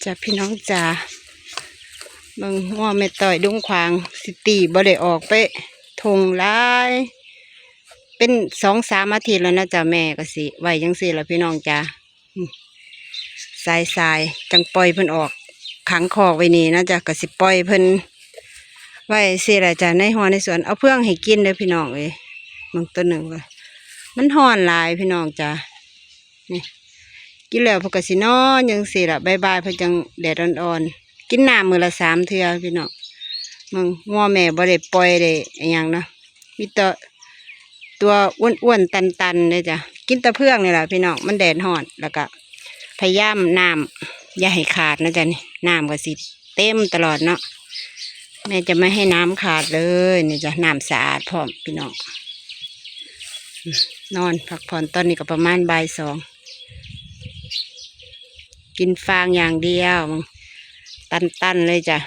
จ้ะพี่น้องจ๋าเบิ่งง้อแม่ต่อยดุ้งควางสิตีบ่ได้ออกไปทงหลายเป็น2-3 อาทิตย์แล้วนะจ้ะแม่ก็สิไว้จังซี่ล่ะพี่น้องจ๋าสายจังปล่อยเพิ่นออกขังคอกไว้นี่นะจ้ะก็สิปล่อยเพิ่นไว้สิล่ะจ้ะในหัวในสวนเอาเพื่องให้กินเด้อพี่น้องเอ้ยมันตัวหนึ่งเลยมันฮ้อนหลายพี่น้องจ๋านี่กินแล้วเพิ่นก็สินอนจังซี่ล่ะบ่ายๆเพิ่นจังแดดอ่อนๆกินน้ำมื้อละ3 เทื่อพี่น้องมึงงัวแม่บ่ได้ปล่อยได้อหยังนะมีแต่ตัวอ้วนๆตันๆเลยจ้ะกินแต่เพื่องนี่แหละพี่น้องมันแดดฮ้อนแล้วก็พยายามน้ำอย่าให้ขาดนะจ๊ะนี่น้ำก็สิเต็มตลอดเนาะแม่จะไม่ให้น้ำขาดเลยนี่จ้ะน้ำสะอาดพร้อมพี่น้องนอนพักผ่อนตอนนี้ก็ประมาณบ่าย 2กินฟางอย่างเดียวตันๆเลยจ้ะ